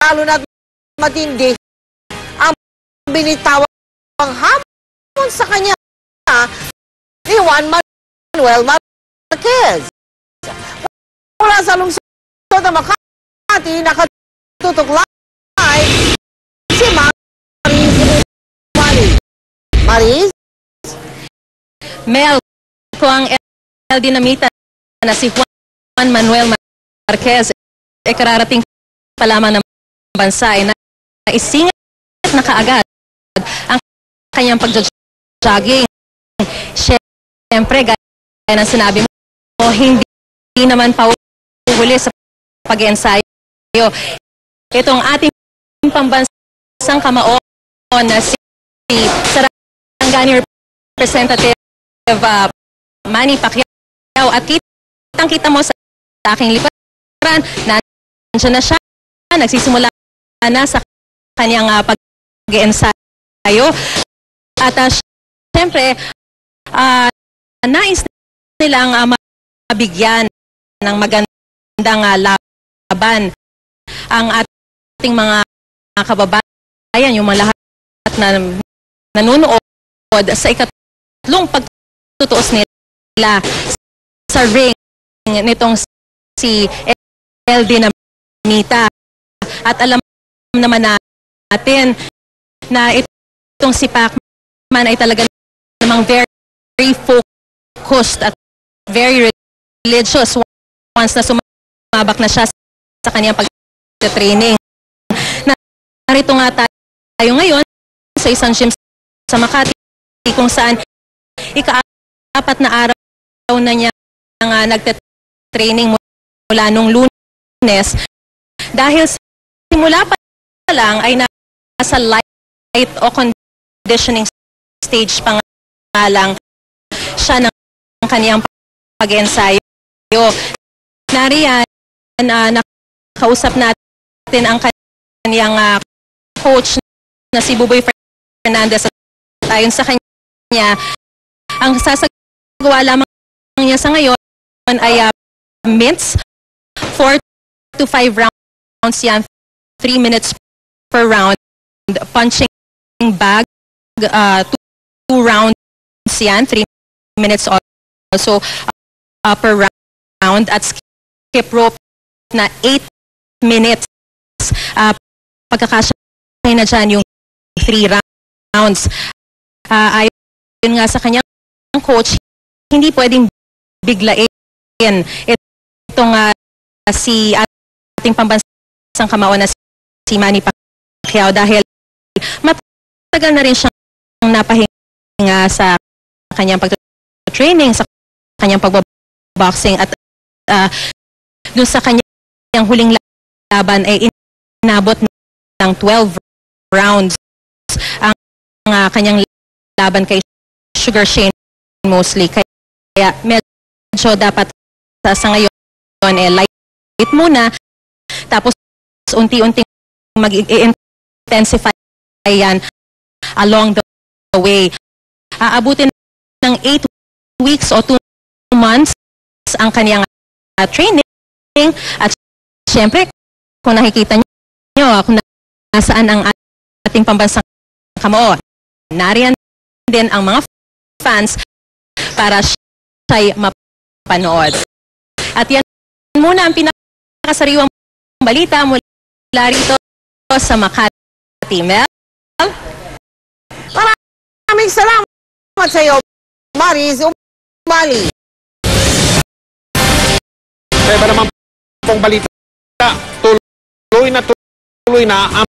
lalo na't matindi ang binitawang hamon sa kanya ni Juan Manuel Marquez. Mula sa lungsod ng Makati, nakatutok live si Maris Umali. Maris? Mel, ko ang El Dinamita na si Juan Manuel Marquez kararating pa lamang ng bansa ay naisingit na kaagad ang kanyang pag-jogging. Siyempre, gaya ng sinabi mo, hindi naman pauhuli sa pag-ensayo. Itong ating pambansang kamaon na si Sarangani Representative Manny Pacquiao, at kitang-kita mo sa aking likuran, nandiyan na siya, nagsisimula na sa kanyang pag-ensayo. At siyempre, nais nilang mabigyan ng magandang laban ang ating mga kababayan, yung mga lahat na nanonood sa ikatlong pagtutuos nila sa ring nitong si El Dinamita. At alam naman natin na itong si Pacman ay talaga namang very focused at very religious once na sumabak na siya sa kanyang pag-training. Narito nga tayo ngayon sa isang gym sa Makati kung saan ika-4 na araw na niya nagte-training mula nung Lunes, dahil simula pa lang ay nasa light o conditioning stage pa nga lang siya ng kaniyang pag-ensayo. Nariyan, nakausap natin ang kaniyang coach na si Buboy Fernandez, at ayon sa kanya, ang sasagawa lamang niya sa ngayon ay minutes, 4 to 5 rounds yan, 3 minutes per round. Punching bag, 2 rounds yan, 3 minutes also per round. At skip rope na 8 minutes. Pagkakasya na dyan yung 3 rounds. Ayon nga sa kanyang coach, hindi pwedeng biglain itong si ating pambansang kamaon na si Manny Pacquiao, dahil matagal na rin siyang napahinga sa kanyang pag-training, sa kanyang pag-boxing, at dun sa kanyang huling laban ay inabot ng 12 rounds ang kanyang laban kay Sugar Shane Mosley. Kaya medyo dapat sa ngayon light muna, tapos unti-unting mag-intensify yan along the way. Aabutin ng 8 weeks o 2 months ang kaniyang training. At syempre, kung nakikita nyo kung nasaan ang ating pambansang kamaon, nariyan din ang mga fans para siya'y mapanood. At yan muna ang pinakasariwang balita mula rito sa Makati. Mel? Maraming salamat sa iyo, Maris Umali. Sa iba naman pong balita, tuloy na ang